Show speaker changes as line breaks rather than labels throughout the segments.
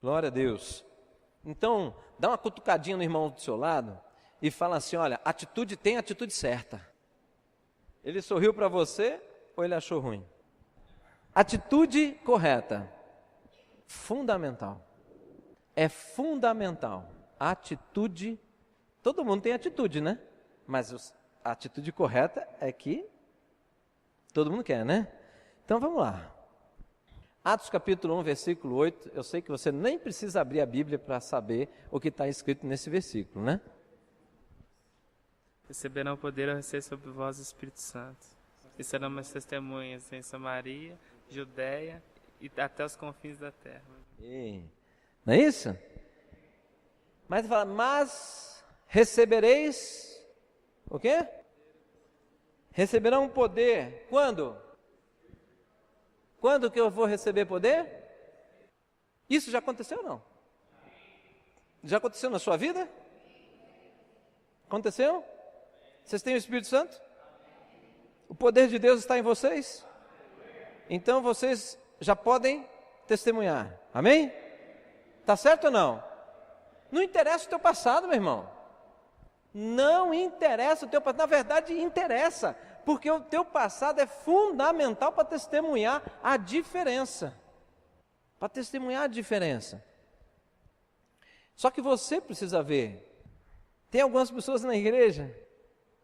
Glória a Deus. Então, dá uma cutucadinha no irmão do seu lado e fala assim, olha, atitude tem atitude certa. Ele sorriu para você ou ele achou ruim? Atitude correta, fundamental. É fundamental. Atitude, todo mundo tem atitude, né? Mas a atitude correta é que todo mundo quer, né? Então vamos lá. Atos capítulo 1, versículo 8. Eu sei que você nem precisa abrir a Bíblia para saber o que está escrito nesse versículo, né?
Receberão poder ao receber sobre vós o Espírito Santo. E serão minhas testemunhas em Samaria, Judeia e até os confins da terra.
Não é isso? Mas fala, mas recebereis o quê? Receberão poder. Quando? Quando que eu vou receber poder? Isso já aconteceu ou não? Já aconteceu na sua vida? Aconteceu? Vocês têm o Espírito Santo? O poder de Deus está em vocês? Então vocês já podem testemunhar. Amém? Tá certo ou não? Não interessa o teu passado, meu irmão. Não interessa o teu passado. Na verdade, interessa. Porque o teu passado é fundamental para testemunhar a diferença. Para testemunhar a diferença. Só que você precisa ver. Tem algumas pessoas na igreja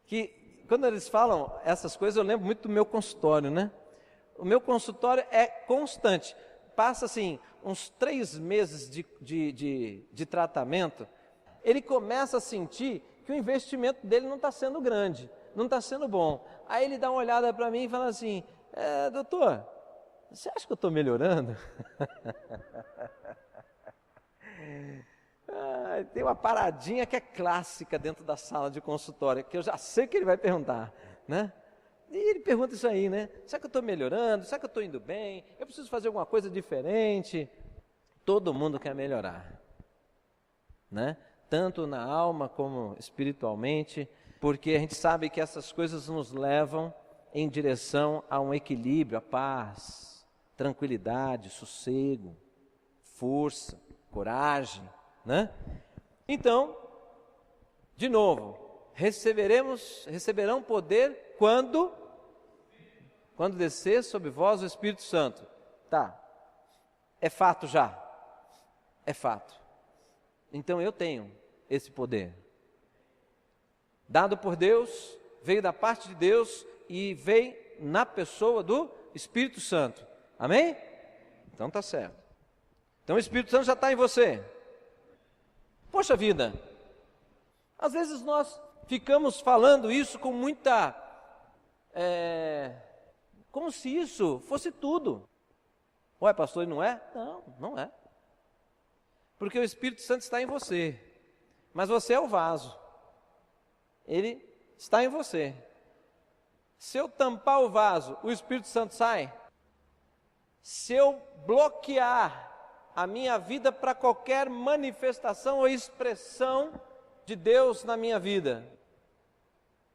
que, quando eles falam essas coisas, eu lembro muito do meu consultório, né? O meu consultório é constante. Passa assim, uns 3 meses de tratamento, ele começa a sentir que o investimento dele não está sendo grande, não está sendo bom. Aí ele dá uma olhada para mim e fala assim, doutor, você acha que eu estou melhorando? Tem uma paradinha que é clássica dentro da sala de consultório, que eu já sei que ele vai perguntar, né? E ele pergunta isso aí, né? Será que eu estou melhorando? Será que eu estou indo bem? Eu preciso fazer alguma coisa diferente? Todo mundo quer melhorar, né? Tanto na alma como espiritualmente, porque a gente sabe que essas coisas nos levam em direção a um equilíbrio, a paz, tranquilidade, sossego, força, coragem, né? Então, de novo, receberão poder quando descer sobre vós o Espírito Santo. Tá, é fato já, é fato. Então eu tenho esse poder, dado por Deus, veio da parte de Deus e veio na pessoa do Espírito Santo, amém? Então tá certo. Então o Espírito Santo já está em você. Poxa vida, às vezes nós ficamos falando isso com muita, como se isso fosse tudo. Ué, pastor, não é? Não, não é. Porque o Espírito Santo está em você, mas você é o vaso. Ele está em você. Se eu tampar o vaso, o Espírito Santo sai? Se eu bloquear a minha vida para qualquer manifestação ou expressão de Deus na minha vida,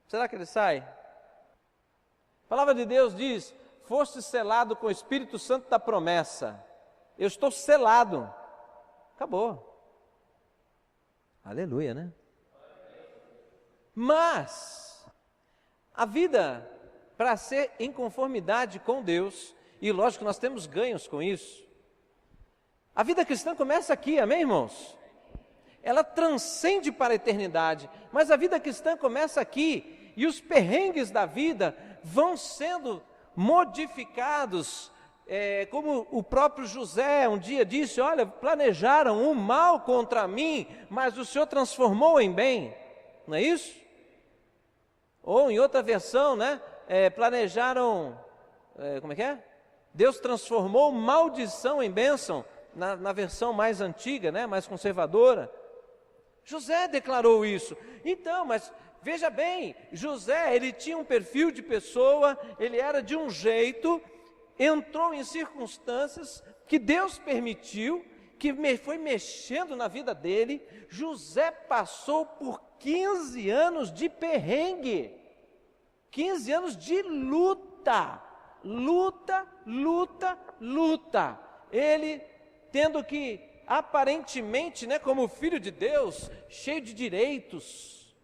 será que ele sai? A palavra de Deus diz, foste selado com o Espírito Santo da promessa. Eu estou selado. Acabou. Aleluia, né? Mas a vida, para ser em conformidade com Deus, e lógico que nós temos ganhos com isso, a vida cristã começa aqui, amém, irmãos? Ela transcende para a eternidade, mas a vida cristã começa aqui, e os perrengues da vida vão sendo modificados, como o próprio José um dia disse, olha, planejaram um mal contra mim, mas o Senhor transformou em bem, não é isso? Ou em outra versão, né, planejaram, como é que é? Deus transformou maldição em bênção, na versão mais antiga, né, mais conservadora. José declarou isso. Então, mas veja bem, José, ele tinha um perfil de pessoa, ele era de um jeito, entrou em circunstâncias que Deus permitiu, que foi mexendo na vida dele. José passou por 15 anos de perrengue, 15 anos de luta, luta. Ele tendo que aparentemente, né, como filho de Deus, cheio de direitos,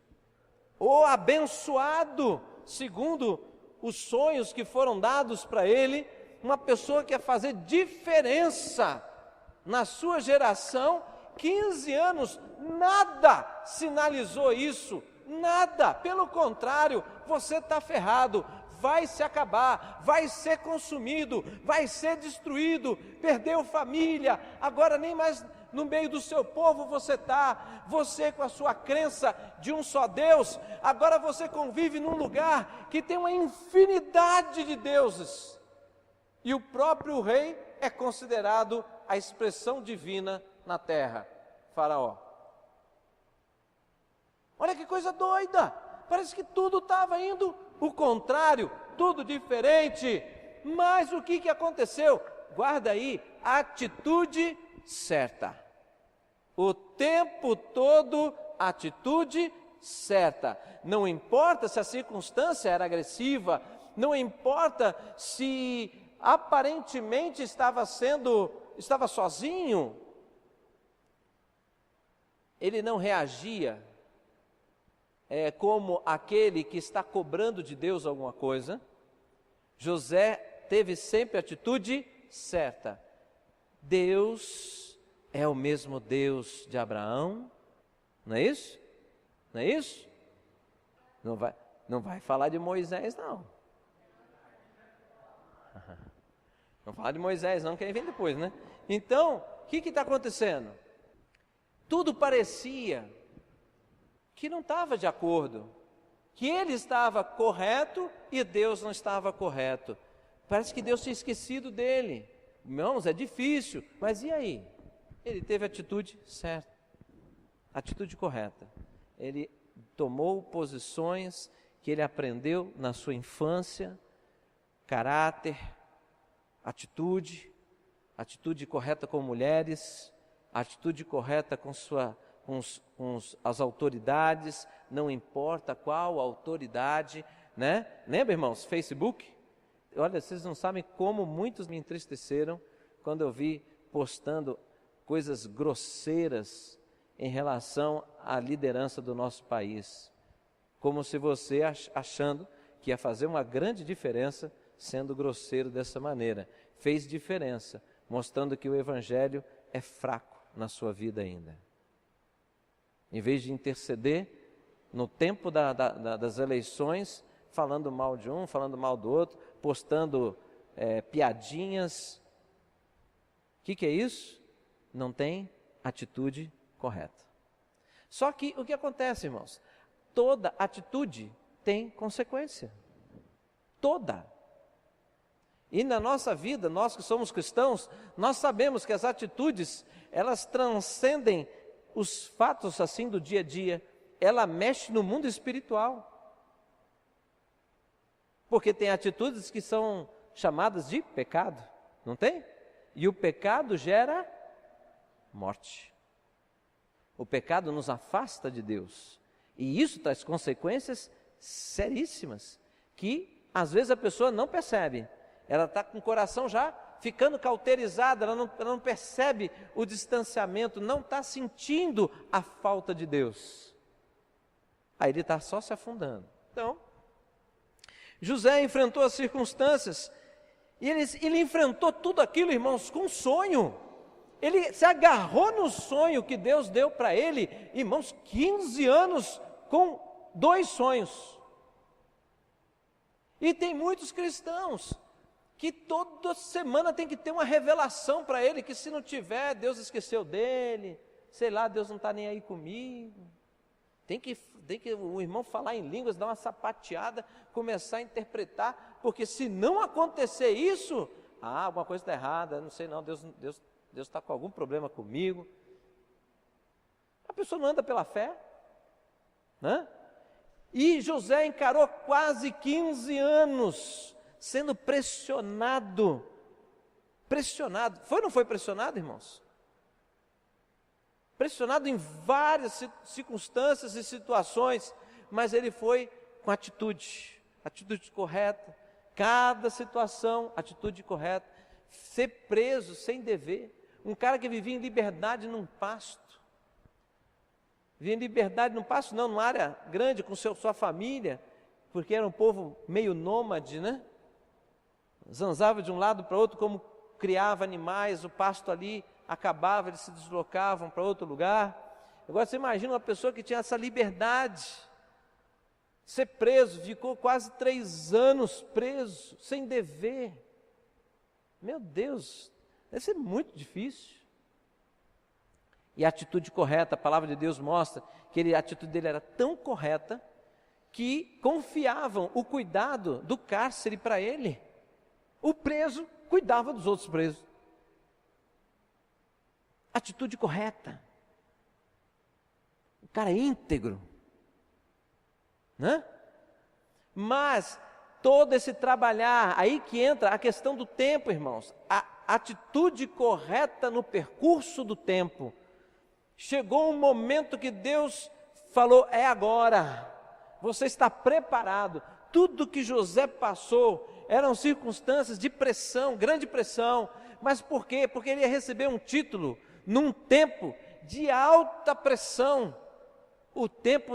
ou abençoado, segundo os sonhos que foram dados para ele, uma pessoa que ia fazer diferença na sua geração. 15 anos, nada sinalizou isso, nada, pelo contrário, você está ferrado, vai se acabar, vai ser consumido, vai ser destruído, perdeu família, agora nem mais no meio do seu povo você está, você com a sua crença de um só Deus, agora você convive num lugar que tem uma infinidade de deuses, e o próprio rei é considerado a expressão divina na terra, Faraó. Olha que coisa doida, parece que tudo estava indo o contrário, tudo diferente, mas o que aconteceu? Guarda aí, atitude certa, o tempo todo atitude certa, não importa se a circunstância era agressiva, não importa se aparentemente estava sozinho, ele não reagia como aquele que está cobrando de Deus alguma coisa. José teve sempre a atitude certa. Deus é o mesmo Deus de Abraão, não é isso? Não é isso? Não vai falar de Moisés, não. Não fala de Moisés, não, quem vem depois, né? Então, o que está acontecendo? Tudo parecia que não estava de acordo, que ele estava correto e Deus não estava correto. Parece que Deus tinha esquecido dele. Irmãos, é difícil, mas e aí? Ele teve a atitude certa, atitude correta. Ele tomou posições que ele aprendeu na sua infância, caráter, atitude correta com mulheres, atitude correta com as autoridades, não importa qual autoridade, né? Lembra, irmãos, Facebook? Olha, vocês não sabem como muitos me entristeceram quando eu vi postando coisas grosseiras em relação à liderança do nosso país, como se você achando que ia fazer uma grande diferença sendo grosseiro dessa maneira. Fez diferença, mostrando que o evangelho é fraco na sua vida ainda. Em vez de interceder no tempo das eleições, falando mal de um, falando mal do outro, postando piadinhas. O que é isso? Não tem atitude correta. Só que o que acontece, irmãos? Toda atitude tem consequência. Toda. E na nossa vida, nós que somos cristãos, nós sabemos que as atitudes, elas transcendem os fatos assim do dia a dia, ela mexe no mundo espiritual. Porque tem atitudes que são chamadas de pecado, não tem? E o pecado gera morte. O pecado nos afasta de Deus. E isso traz consequências seríssimas, que às vezes a pessoa não percebe. Ela está com o coração já ficando cauterizada, ela não percebe o distanciamento, não está sentindo a falta de Deus. Aí ele está só se afundando. Então, José enfrentou as circunstâncias, e ele enfrentou tudo aquilo, irmãos, com um sonho. Ele se agarrou no sonho que Deus deu para ele, irmãos, 15 anos com 2 sonhos. E tem muitos cristãos que toda semana tem que ter uma revelação para ele, que se não tiver, Deus esqueceu dele, sei lá, Deus não está nem aí comigo. Tem que o irmão falar em línguas, dar uma sapateada, começar a interpretar, porque se não acontecer isso, alguma coisa está errada, não sei não, Deus está com algum problema comigo. A pessoa não anda pela fé, né? E José encarou quase 15 anos, sendo pressionado. Foi ou não foi pressionado, irmãos? Pressionado em várias circunstâncias e situações, mas ele foi com atitude correta, cada situação, atitude correta, ser preso sem dever, Um cara que vivia em liberdade num pasto. Vivia em liberdade num pasto, não, numa área grande com sua família, porque era um povo meio nômade, né? Zanzava de um lado para outro, como criava animais, o pasto ali acabava, eles se deslocavam para outro lugar. Agora você imagina uma pessoa que tinha essa liberdade, ser preso, ficou quase 3 anos preso, sem dever. Meu Deus, deve ser muito difícil. E a atitude correta, a palavra de Deus mostra que a atitude dele era tão correta que confiavam o cuidado do cárcere para ele. O preso cuidava dos outros presos. Atitude correta. O cara é íntegro, né? Mas todo esse trabalhar, aí que entra a questão do tempo, irmãos. A atitude correta no percurso do tempo. Chegou um momento que Deus falou, é agora. Você está preparado. Tudo que José passou eram circunstâncias de pressão, grande pressão. Mas por quê? Porque ele ia receber um título num tempo de alta pressão. O tempo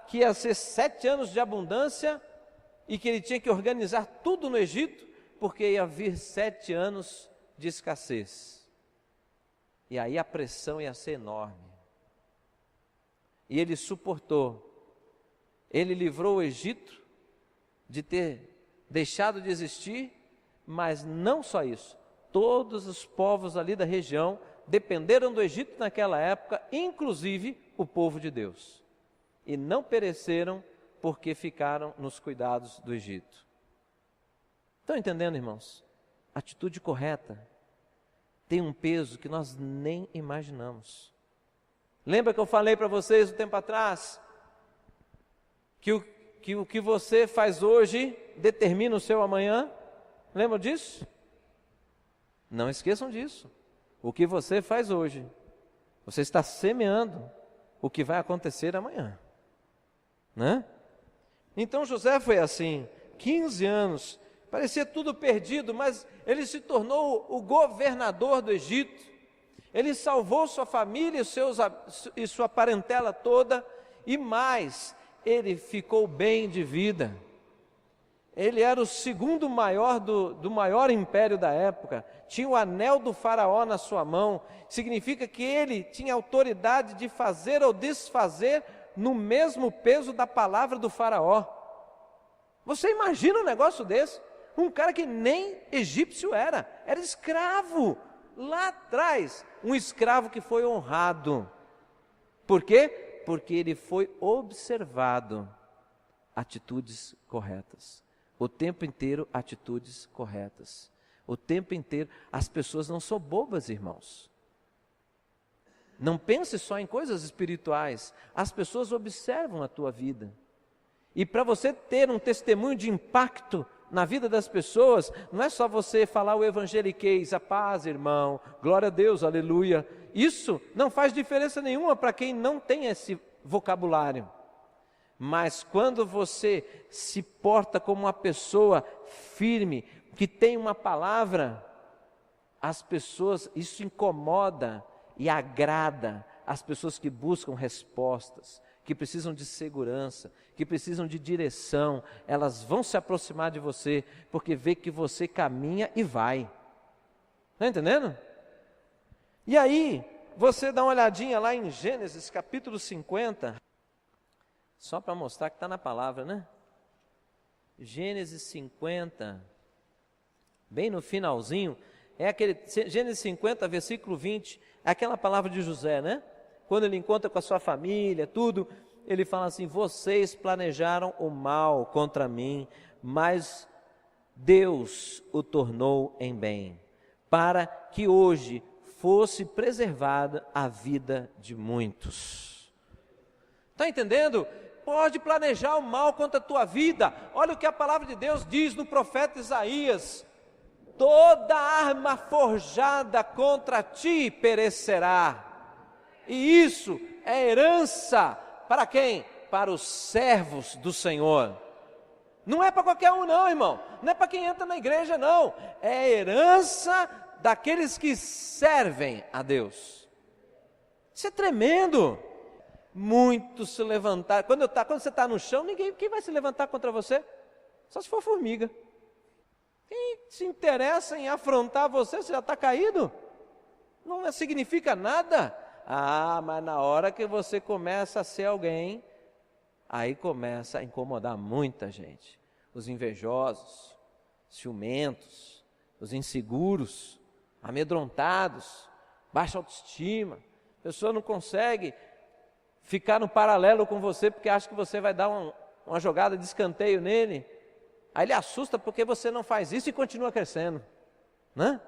que ia ser 7 anos de abundância e que ele tinha que organizar tudo no Egito, porque ia vir 7 anos de escassez. E aí a pressão ia ser enorme. E ele suportou. Ele livrou o Egito de ter deixado de existir, mas não só isso. Todos os povos ali da região dependeram do Egito naquela época, inclusive o povo de Deus. E não pereceram porque ficaram nos cuidados do Egito. Estão entendendo, irmãos? Atitude correta tem um peso que nós nem imaginamos. Lembra que eu falei para vocês um tempo atrás que o que você faz hoje determina o seu amanhã? Lembra disso? Não esqueçam disso. O que você faz hoje, você está semeando o que vai acontecer amanhã, né? Então José foi assim, 15 anos, parecia tudo perdido, mas ele se tornou o governador do Egito. Ele salvou sua família e sua parentela toda, e mais, ele ficou bem de vida. Ele era o segundo maior do maior império da época, tinha o anel do faraó na sua mão, significa que ele tinha autoridade de fazer ou desfazer no mesmo peso da palavra do faraó. Você imagina um negócio desse? Um cara que nem egípcio era escravo, lá atrás, um escravo que foi honrado. Por quê? Porque ele foi observado, atitudes corretas. O tempo inteiro, atitudes corretas. O tempo inteiro, as pessoas não são bobas, irmãos. Não pense só em coisas espirituais. As pessoas observam a tua vida. E para você ter um testemunho de impacto na vida das pessoas, não é só você falar o evangeliquez, a paz, irmão, glória a Deus, aleluia. Isso não faz diferença nenhuma para quem não tem esse vocabulário. Mas quando você se porta como uma pessoa firme, que tem uma palavra, as pessoas, isso incomoda e agrada as pessoas que buscam respostas, que precisam de segurança, que precisam de direção. Elas vão se aproximar de você, porque vê que você caminha e vai. Está entendendo? E aí, você dá uma olhadinha lá em Gênesis capítulo 50, só para mostrar que está na palavra, né? Gênesis 50, bem no finalzinho, Gênesis 50, versículo 20, é aquela palavra de José, né? Quando ele encontra com a sua família, tudo, ele fala assim: vocês planejaram o mal contra mim, mas Deus o tornou em bem, para que hoje fosse preservada a vida de muitos. Está entendendo? Pode planejar o mal contra a tua vida. Olha o que a palavra de Deus diz no profeta Isaías: toda arma forjada contra ti perecerá. E isso é herança para quem? Para os servos do Senhor. Não é para qualquer um não, irmão. Não é para quem entra na igreja não. É herança daqueles que servem a Deus. Isso é tremendo. Muitos se levantaram. Quando você está no chão, quem vai se levantar contra você? Só se for formiga. Quem se interessa em afrontar você já está caído? Não significa nada. Mas na hora que você começa a ser alguém, aí começa a incomodar muita gente. Os invejosos, ciumentos, os inseguros, amedrontados, baixa autoestima. A pessoa não consegue ficar no paralelo com você porque acha que você vai dar uma jogada de escanteio nele. Aí ele assusta porque você não faz isso e continua crescendo, né?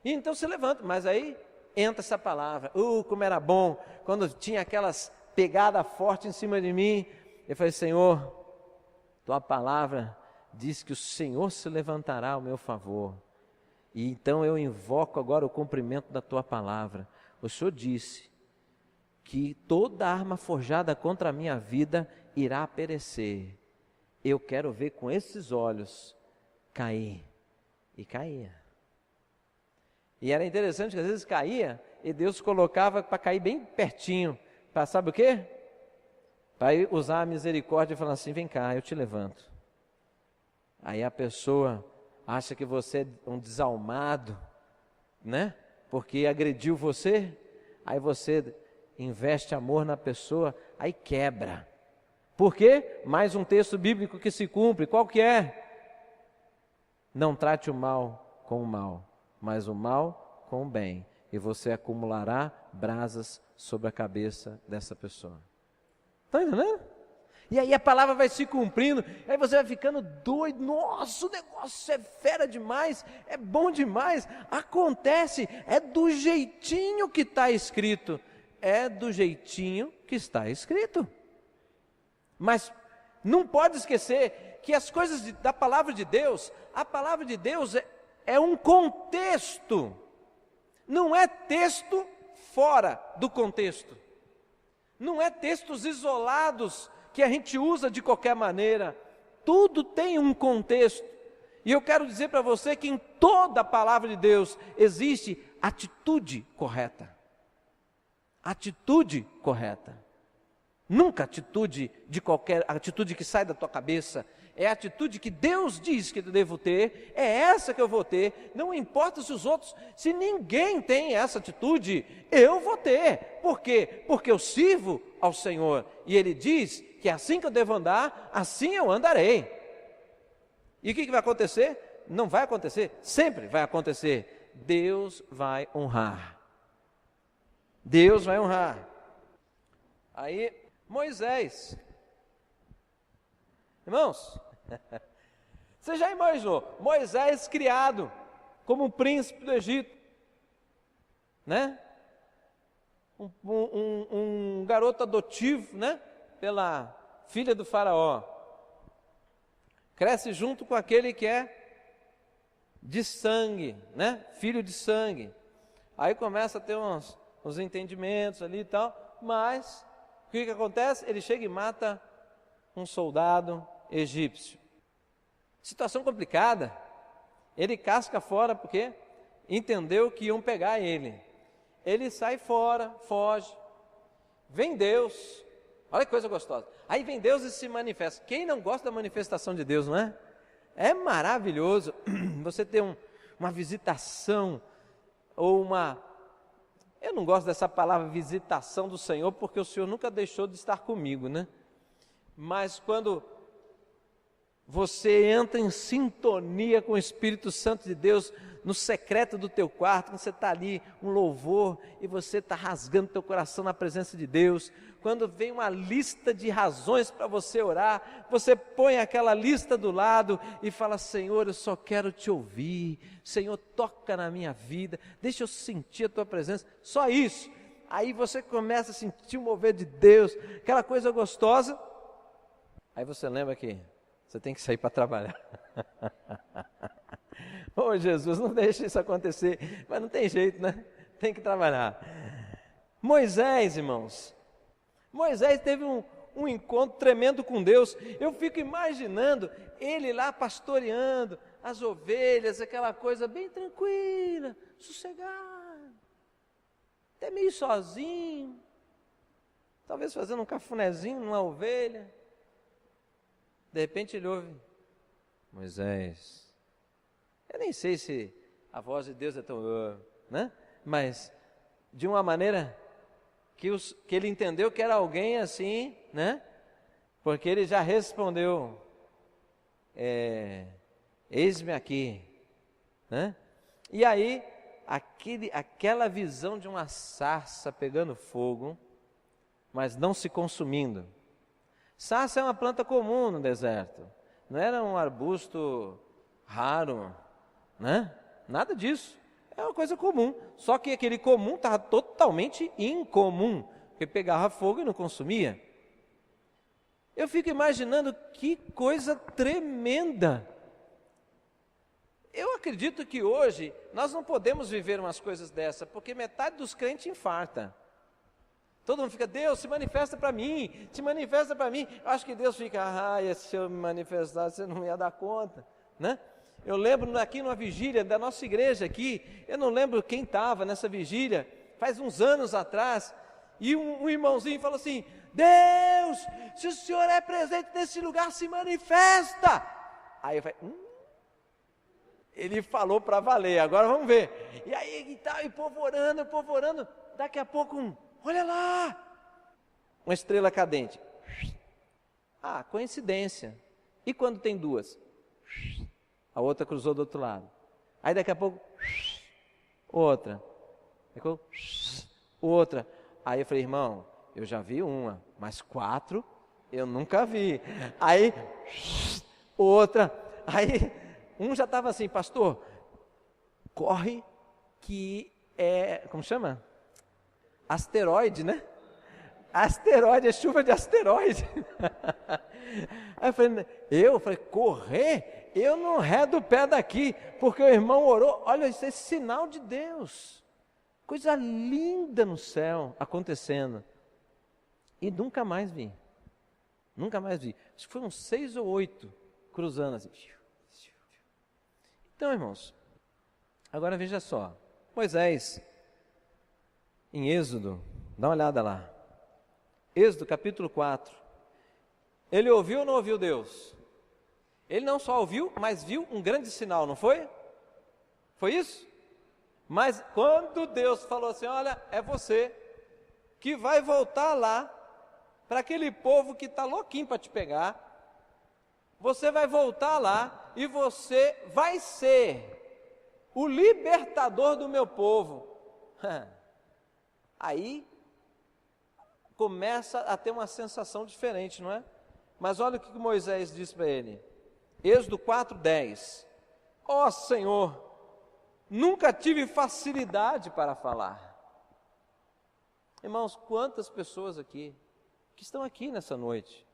E então se levanta, mas aí entra essa palavra. Como era bom quando tinha aquelas pegadas fortes em cima de mim. Eu falei: Senhor, tua palavra diz que o Senhor se levantará ao meu favor. E então eu invoco agora o cumprimento da tua palavra. O Senhor disse que toda arma forjada contra a minha vida irá perecer. Eu quero ver com esses olhos cair. E caía. E era interessante que às vezes caía e Deus colocava para cair bem pertinho. Para sabe o quê? Para usar a misericórdia e falar assim: vem cá, eu te levanto. Aí a pessoa acha que você é um desalmado, né? Porque agrediu você. Aí você investe amor na pessoa, aí quebra. Por quê? Mais um texto bíblico que se cumpre. Qual que é? Não trate o mal com o mal, mas o mal com o bem. E você acumulará brasas sobre a cabeça dessa pessoa. Está entendendo? E aí a palavra vai se cumprindo, aí você vai ficando doido. Nossa, o negócio é fera demais, é bom demais. Acontece, é do jeitinho que está escrito. É do jeitinho que está escrito. Mas não pode esquecer que as coisas da palavra de Deus, a palavra de Deus é um contexto. Não é texto fora do contexto. Não é textos isolados que a gente usa de qualquer maneira. Tudo tem um contexto. E eu quero dizer para você que em toda a palavra de Deus existe atitude correta. Atitude correta. Nunca atitude que sai da tua cabeça. É a atitude que Deus diz que eu devo ter, é essa que eu vou ter. Não importa se ninguém tem essa atitude, eu vou ter. Por quê? Porque eu sirvo ao Senhor. E Ele diz que assim que eu devo andar, assim eu andarei. E o que vai acontecer? Não vai acontecer, sempre vai acontecer. Deus vai honrar. Deus vai honrar. Aí, Moisés. Irmãos, você já imaginou Moisés criado como um príncipe do Egito, né? Um garoto adotivo, né? Pela filha do faraó. Cresce junto com aquele que é de sangue, né? Filho de sangue. Aí começa a ter uns entendimentos ali e tal, mas o que acontece? Ele chega e mata um soldado egípcio. Situação complicada. Ele casca fora porque entendeu que iam pegar ele. Ele sai fora, foge. Vem Deus. Olha que coisa gostosa. Aí vem Deus e se manifesta. Quem não gosta da manifestação de Deus, não é? É maravilhoso você ter uma visitação ou uma... Eu não gosto dessa palavra visitação do Senhor, porque o Senhor nunca deixou de estar comigo, né? Mas quando você entra em sintonia com o Espírito Santo de Deus, no secreto do teu quarto, quando você está ali, um louvor, e você está rasgando teu coração na presença de Deus, quando vem uma lista de razões para você orar, você põe aquela lista do lado e fala: Senhor, eu só quero te ouvir, Senhor, toca na minha vida, deixa eu sentir a tua presença, só isso. Aí você começa a sentir o mover de Deus, aquela coisa gostosa. Aí você lembra que você tem que sair para trabalhar. Ô Jesus, não deixa isso acontecer. Mas não tem jeito, né? Tem que trabalhar. Moisés, irmãos. Moisés teve um encontro tremendo com Deus. Eu fico imaginando ele lá pastoreando as ovelhas, aquela coisa bem tranquila, sossegada, até meio sozinho, talvez fazendo um cafunézinho numa ovelha. De repente ele ouve: Moisés. Eu nem sei se a voz de Deus é tão, né? Mas de uma maneira que ele entendeu que era alguém assim, né? Porque ele já respondeu: eis-me aqui, né? E aí aquela visão de uma sarça pegando fogo, mas não se consumindo. Sarça é uma planta comum no deserto, não era um arbusto raro, né? Nada disso, é uma coisa comum, só que aquele comum estava totalmente incomum, porque pegava fogo e não consumia. Eu fico imaginando que coisa tremenda. Eu acredito que hoje nós não podemos viver umas coisas dessas, porque metade dos crentes infarta. Todo mundo fica: Deus, se manifesta para mim, se manifesta para mim. Eu acho que Deus fica: se eu me manifestar, você não ia dar conta, né? Eu lembro aqui numa vigília da nossa igreja aqui, eu não lembro quem estava nessa vigília, faz uns anos atrás, e um irmãozinho falou assim: Deus, se o Senhor é presente nesse lugar, se manifesta. Aí eu falei: ele falou para valer, agora vamos ver. E aí e tal, e povo orando, daqui a pouco olha lá, uma estrela cadente. Coincidência. E quando tem duas? A outra cruzou do outro lado. Aí daqui a pouco, outra. Outra. Aí eu falei: irmão, eu já vi uma, mas 4 eu nunca vi. Aí, outra. Aí, um já estava assim: pastor, corre que como chama? Asteroide, né? Asteroide, é chuva de asteroide. Aí eu falei: correr? Eu não redo o pé daqui, porque o irmão orou. Olha, isso é sinal de Deus. Coisa linda no céu acontecendo. E nunca mais vi. Acho que foram 6 ou 8 cruzando assim. Então, irmãos, agora veja só. Moisés, em Êxodo, dá uma olhada lá. Êxodo capítulo 4. Ele ouviu ou não ouviu Deus? Ele não só ouviu, mas viu um grande sinal, não foi? Foi isso? Mas quando Deus falou assim: olha, é você que vai voltar lá para aquele povo que está louquinho para te pegar, você vai voltar lá e você vai ser o libertador do meu povo. Aí começa a ter uma sensação diferente, não é? Mas olha o que Moisés disse para ele. Êxodo 4:10. Ó Senhor, nunca tive facilidade para falar. Irmãos, quantas pessoas aqui, que estão aqui nessa noite,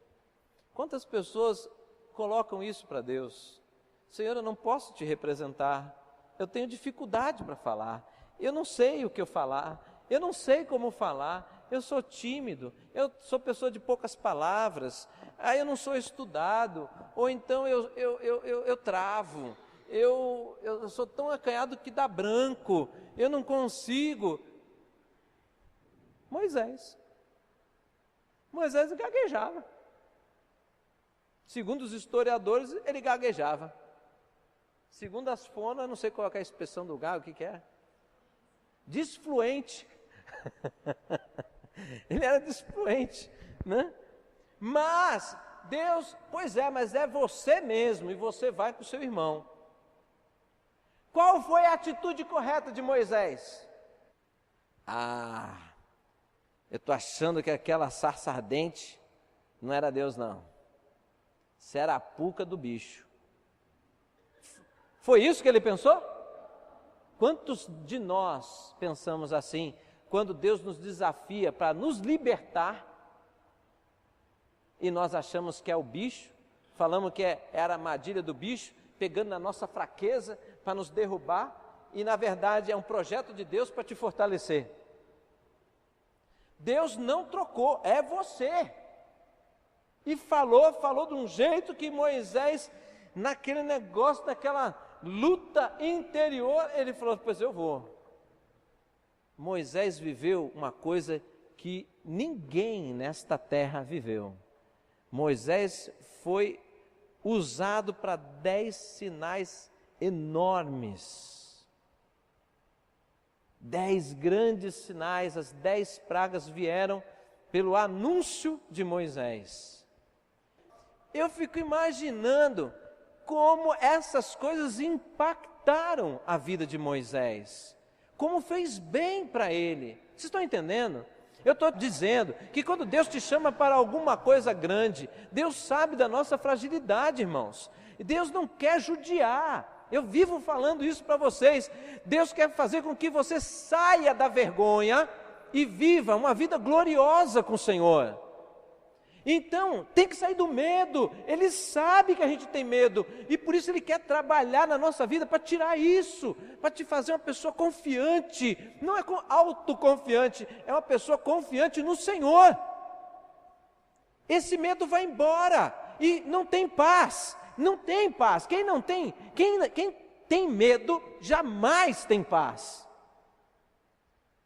quantas pessoas colocam isso para Deus? Senhor, eu não posso te representar, eu tenho dificuldade para falar, eu não sei o que eu falar, eu não sei como falar, eu sou tímido, eu sou pessoa de poucas palavras, eu não sou estudado, ou então eu travo, eu sou tão acanhado que dá branco, eu não consigo. Moisés gaguejava. Segundo os historiadores, ele gaguejava. Segundo as fonas, eu não sei qual é a expressão do gago, o que é? Desfluente. Ele era desfluente, né? Mas Deus, mas é você mesmo, e você vai com o seu irmão. Qual foi a atitude correta de Moisés? Eu estou achando que aquela sarça ardente não era Deus, não. Isso era a puca do bicho. Foi isso que ele pensou? Quantos de nós pensamos assim, quando Deus nos desafia para nos libertar, e nós achamos que é o bicho, falamos que era a armadilha do bicho, pegando na nossa fraqueza para nos derrubar, e na verdade é um projeto de Deus para te fortalecer. Deus não trocou, é você. E falou de um jeito que Moisés, naquele negócio, naquela luta interior, ele falou: pois eu vou. Moisés viveu uma coisa que ninguém nesta terra viveu. Moisés foi usado para 10 sinais enormes. 10 grandes sinais, as 10 pragas vieram pelo anúncio de Moisés. Eu fico imaginando como essas coisas impactaram a vida de Moisés, como fez bem para ele. Vocês estão entendendo? Eu estou dizendo que quando Deus te chama para alguma coisa grande, Deus sabe da nossa fragilidade, irmãos. E Deus não quer judiar. Eu vivo falando isso para vocês. Deus quer fazer com que você saia da vergonha e viva uma vida gloriosa com o Senhor. Então, tem que sair do medo. Ele sabe que a gente tem medo e por isso Ele quer trabalhar na nossa vida para tirar isso, para te fazer uma pessoa confiante. Não é autoconfiante, é uma pessoa confiante no Senhor. Esse medo vai embora e não tem paz. Não tem paz. Quem tem medo jamais tem paz.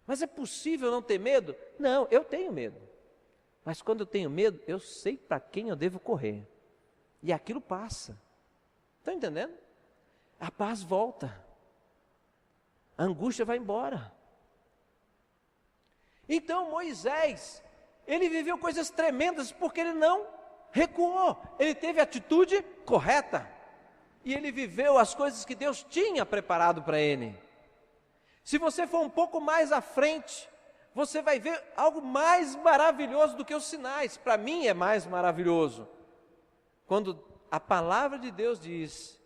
Mas é possível não ter medo? Não, eu tenho medo. Mas quando eu tenho medo, eu sei para quem eu devo correr. E aquilo passa. Estão entendendo? A paz volta. A angústia vai embora. Então Moisés, ele viveu coisas tremendas porque ele não recuou. Ele teve a atitude correta. E ele viveu as coisas que Deus tinha preparado para ele. Se você for um pouco mais à frente, você vai ver algo mais maravilhoso do que os sinais. Para mim é mais maravilhoso quando a palavra de Deus diz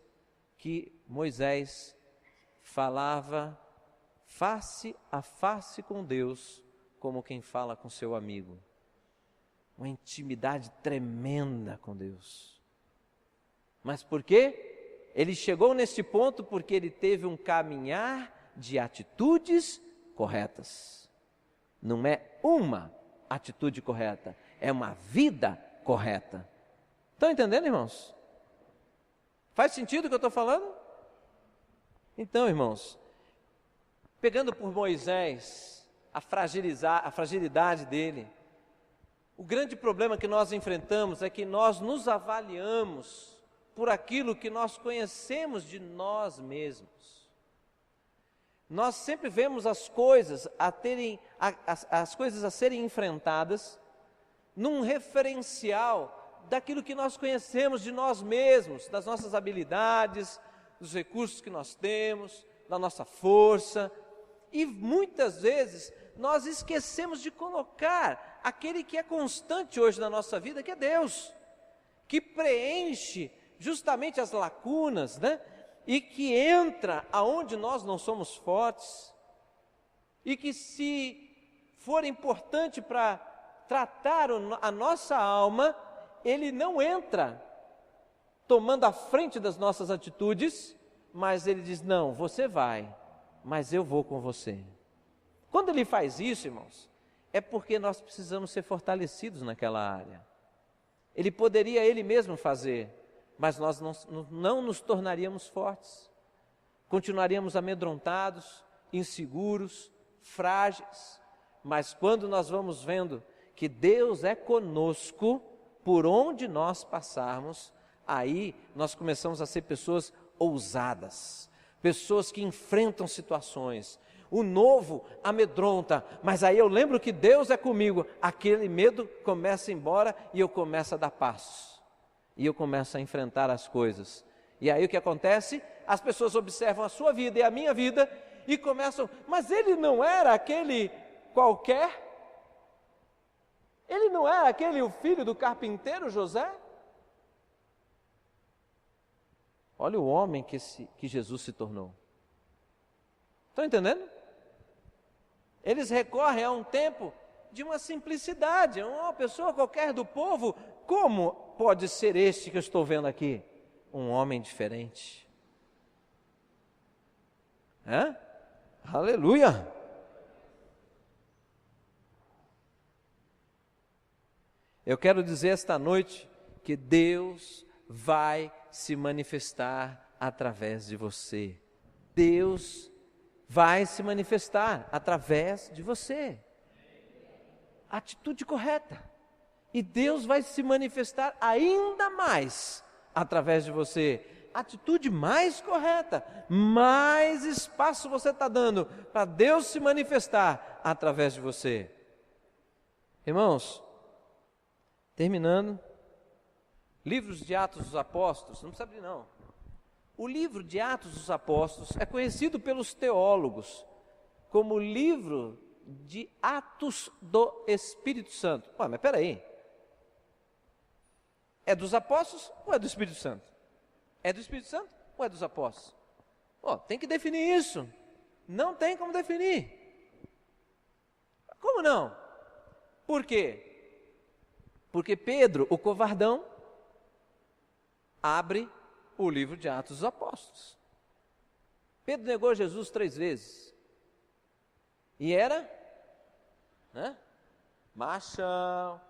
que Moisés falava face a face com Deus, como quem fala com seu amigo. Uma intimidade tremenda com Deus. Mas por quê? Ele chegou nesse ponto porque ele teve um caminhar de atitudes corretas. Não é uma atitude correta, é uma vida correta. Estão entendendo, irmãos? Faz sentido o que eu estou falando? Então, irmãos, pegando por Moisés, a fragilidade dele, o grande problema que nós enfrentamos é que nós nos avaliamos por aquilo que nós conhecemos de nós mesmos. Nós sempre vemos as coisas a serem enfrentadas num referencial daquilo que nós conhecemos de nós mesmos, das nossas habilidades, dos recursos que nós temos, da nossa força. E muitas vezes nós esquecemos de colocar aquele que é constante hoje na nossa vida, que é Deus, que preenche justamente as lacunas, né? E que entra aonde nós não somos fortes, e que se for importante para tratar a nossa alma, Ele não entra tomando a frente das nossas atitudes, mas Ele diz: não, você vai, mas eu vou com você. Quando Ele faz isso, irmãos, é porque nós precisamos ser fortalecidos naquela área. Ele poderia Ele mesmo fazer, mas nós não nos tornaríamos fortes, continuaríamos amedrontados, inseguros, frágeis. Mas quando nós vamos vendo que Deus é conosco, por onde nós passarmos, aí nós começamos a ser pessoas ousadas, pessoas que enfrentam situações. O novo amedronta, mas aí eu lembro que Deus é comigo, aquele medo começa a ir embora e eu começo a dar passos. E eu começo a enfrentar as coisas. E aí o que acontece? As pessoas observam a sua vida e a minha vida e começam: mas ele não era aquele qualquer? Ele não era aquele o filho do carpinteiro José? Olha o homem que Jesus se tornou. Estão entendendo? Eles recorrem a um tempo de uma simplicidade, uma pessoa qualquer do povo. Como pode ser este que eu estou vendo aqui? Um homem diferente. Aleluia! Eu quero dizer esta noite que Deus vai se manifestar através de você. Deus vai se manifestar através de você. Atitude correta. E Deus vai se manifestar ainda mais através de você. Atitude mais correta, mais espaço você está dando para Deus se manifestar através de você. Irmãos, terminando, livros de Atos dos Apóstolos, não precisa abrir não. O livro de Atos dos Apóstolos é conhecido pelos teólogos como o livro de Atos do Espírito Santo. Ué, mas peraí, é dos apóstolos ou é do Espírito Santo? É do Espírito Santo ou é dos apóstolos? Tem que definir isso. Não tem como definir. Como não? Por quê? Porque Pedro, o covardão, abre o livro de Atos dos Apóstolos. Pedro negou Jesus 3 vezes. E era, machão,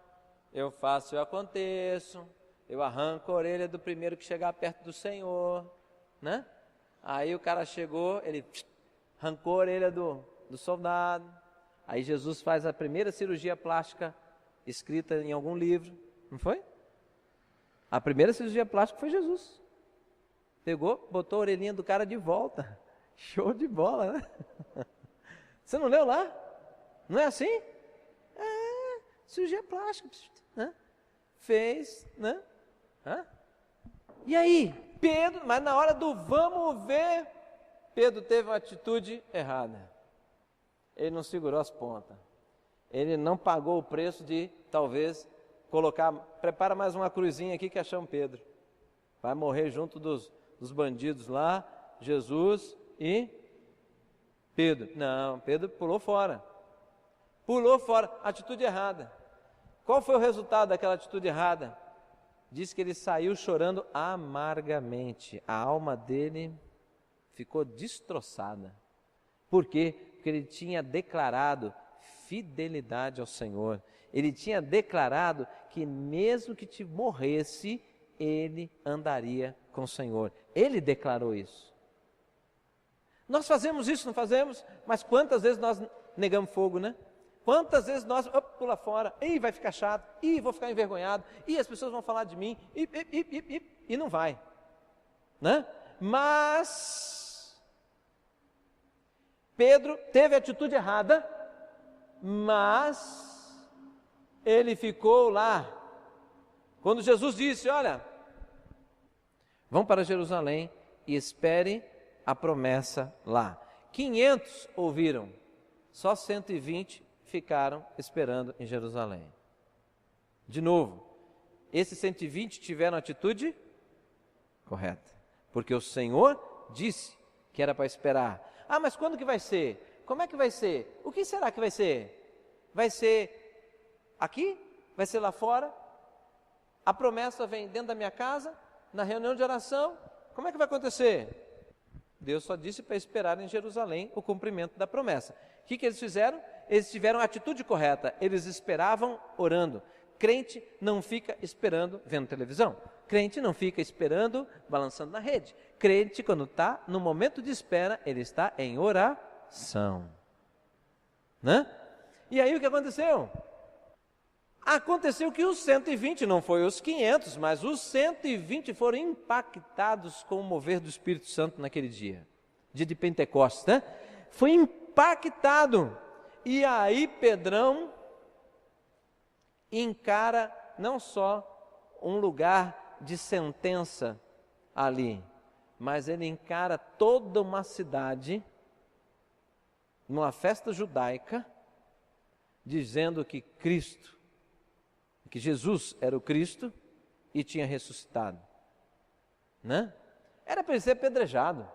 eu faço, eu aconteço, eu arranco a orelha do primeiro que chegar perto do Senhor, Aí o cara chegou, ele arrancou a orelha do soldado. Aí Jesus faz a primeira cirurgia plástica escrita em algum livro, não foi? A primeira cirurgia plástica foi Jesus. Pegou, botou a orelhinha do cara de volta. Show de bola, né? Você não leu lá? Não é assim? Cirurgia plástica, fez, E aí, Pedro, mas na hora do vamos ver, Pedro teve uma atitude errada. Ele não segurou as pontas. Ele não pagou o preço de, talvez, prepara mais uma cruzinha aqui que achamos Pedro. Vai morrer junto dos bandidos lá, Jesus e Pedro. Não, Pedro pulou fora. Atitude errada. Qual foi o resultado daquela atitude errada? Diz que ele saiu chorando amargamente. A alma dele ficou destroçada. Por quê? Porque ele tinha declarado fidelidade ao Senhor. Ele tinha declarado que mesmo que te morresse, ele andaria com o Senhor. Ele declarou isso. Nós fazemos isso, não fazemos? Mas quantas vezes nós negamos fogo, Quantas vezes nós, pula fora, vai ficar chato, vou ficar envergonhado, as pessoas vão falar de mim, e não vai, Mas Pedro teve a atitude errada, mas ele ficou lá. Quando Jesus disse, olha, vão para Jerusalém e espere a promessa lá. 500 ouviram, só 120 ficaram esperando em Jerusalém. De novo, esses 120 tiveram atitude correta, porque o Senhor disse que era para esperar. Mas quando que vai ser? Como é que vai ser? O que será que vai ser? Vai ser aqui? Vai ser lá fora? A promessa vem dentro da minha casa, na reunião de oração? Como é que vai acontecer? Deus só disse para esperar em Jerusalém o cumprimento da promessa. O que eles fizeram? Eles tiveram a atitude correta, eles esperavam orando. Crente não fica esperando vendo televisão. Crente não fica esperando balançando na rede. Crente, quando está no momento de espera, ele está em oração. E aí o que aconteceu? Aconteceu que os 120, não foi os 500, mas os 120 foram impactados com o mover do Espírito Santo naquele dia de Pentecostes, Foi impactado. E aí Pedrão encara não só um lugar de sentença ali, mas ele encara toda uma cidade, numa festa judaica, dizendo que Jesus era o Cristo e tinha ressuscitado. Era para ele ser apedrejado,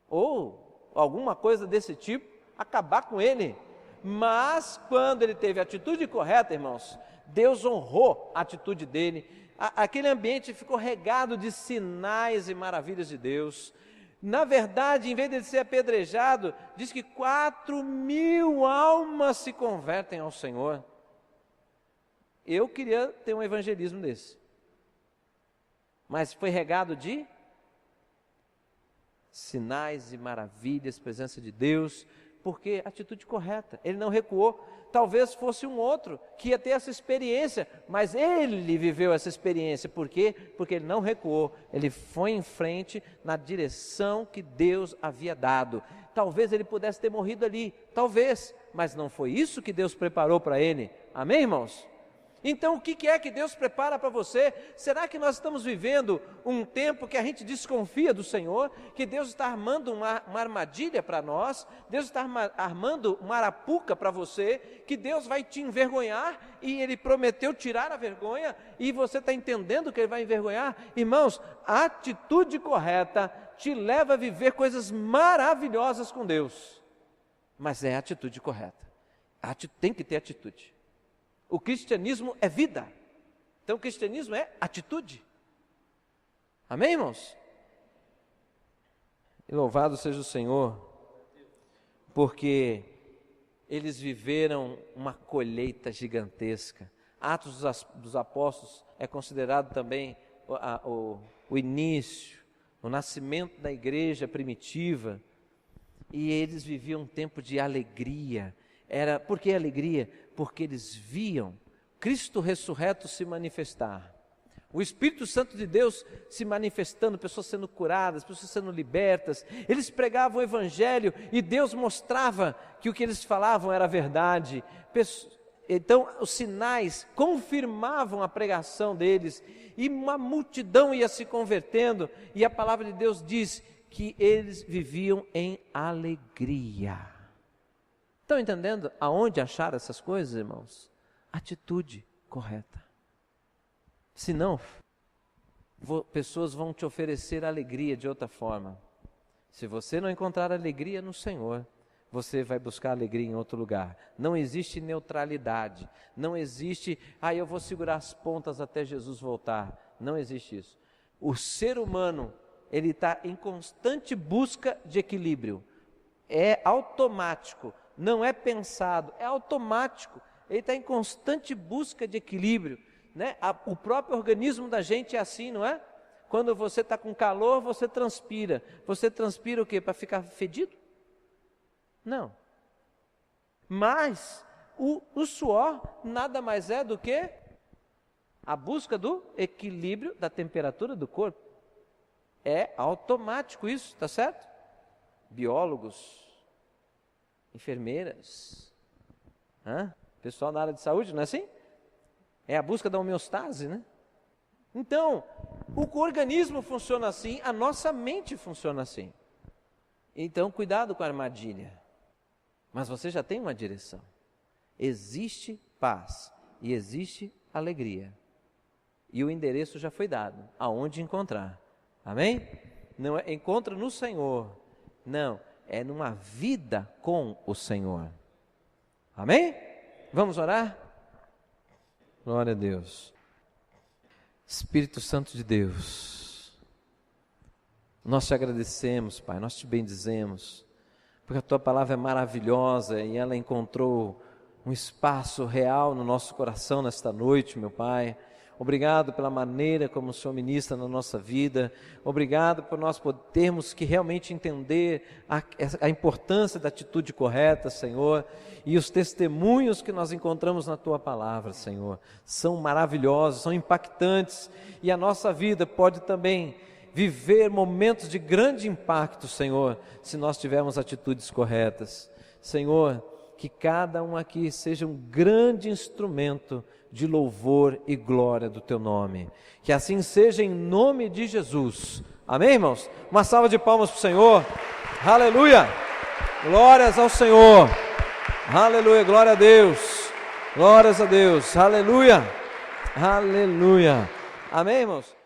ou alguma coisa desse tipo, acabar com ele. Mas quando ele teve a atitude correta, irmãos, Deus honrou a atitude dele. Aquele ambiente ficou regado de sinais e maravilhas de Deus. Na verdade, em vez de ele ser apedrejado, diz que 4.000 almas se convertem ao Senhor. Eu queria ter um evangelismo desse, mas foi regado de sinais e maravilhas, presença de Deus, porque atitude correta, ele não recuou. Talvez fosse um outro que ia ter essa experiência, mas ele viveu essa experiência. Por quê? Porque ele não recuou, ele foi em frente na direção que Deus havia dado. Talvez ele pudesse ter morrido ali, talvez, mas não foi isso que Deus preparou para ele. Amém, irmãos? Então o que é que Deus prepara para você? Será que nós estamos vivendo um tempo que a gente desconfia do Senhor? Que Deus está armando uma armadilha para nós? Deus está armando uma arapuca para você? Que Deus vai te envergonhar e Ele prometeu tirar a vergonha e você está entendendo que Ele vai envergonhar? Irmãos, a atitude correta te leva a viver coisas maravilhosas com Deus, mas é a atitude correta. Tem que ter atitude. O cristianismo é vida, então o cristianismo é atitude. Amém, irmãos? E louvado seja o Senhor, porque eles viveram uma colheita gigantesca. Atos dos Apóstolos é considerado também o início, o nascimento da igreja primitiva, e eles viviam um tempo de alegria. Por que alegria? Porque eles viam Cristo ressurreto se manifestar, o Espírito Santo de Deus se manifestando, pessoas sendo curadas, pessoas sendo libertas. Eles pregavam o Evangelho e Deus mostrava que o que eles falavam era verdade. Então os sinais confirmavam a pregação deles e uma multidão ia se convertendo, e a palavra de Deus diz que eles viviam em alegria. Estão entendendo aonde achar essas coisas, irmãos? Atitude correta. Senão, pessoas vão te oferecer alegria de outra forma. Se você não encontrar alegria no Senhor, você vai buscar alegria em outro lugar. Não existe neutralidade. Não existe, eu vou segurar as pontas até Jesus voltar. Não existe isso. O ser humano, ele está em constante busca de equilíbrio. É automático. Não é pensado, é automático. Ele está em constante busca de equilíbrio, né? O próprio organismo da gente é assim, não é? Quando você está com calor, você transpira. Você transpira o quê? Para ficar fedido? Não. Mas o suor nada mais é do que a busca do equilíbrio da temperatura do corpo. É automático isso, está certo? Biólogos, enfermeiras, pessoal na área de saúde, não é assim? É a busca da homeostase, né? Então, o organismo funciona assim, a nossa mente funciona assim. Então, cuidado com a armadilha. Mas você já tem uma direção. Existe paz e existe alegria. E o endereço já foi dado, aonde encontrar. Amém? Não é encontra no Senhor, não. É numa vida com o Senhor. Amém? Vamos orar? Glória a Deus. Espírito Santo de Deus, nós te agradecemos, Pai, nós te bendizemos, porque a Tua palavra é maravilhosa e ela encontrou um espaço real no nosso coração nesta noite, meu Pai. Obrigado pela maneira como o Senhor ministra na nossa vida. Obrigado por nós podermos que realmente entender a importância da atitude correta, Senhor. E os testemunhos que nós encontramos na Tua palavra, Senhor, são maravilhosos, são impactantes. E a nossa vida pode também viver momentos de grande impacto, Senhor, se nós tivermos atitudes corretas. Senhor, que cada um aqui seja um grande instrumento de louvor e glória do Teu nome. Que assim seja em nome de Jesus. Amém, irmãos? Uma salva de palmas para o Senhor. Aleluia! Glórias ao Senhor. Aleluia, glória a Deus. Glórias a Deus. Aleluia. Aleluia. Amém, irmãos?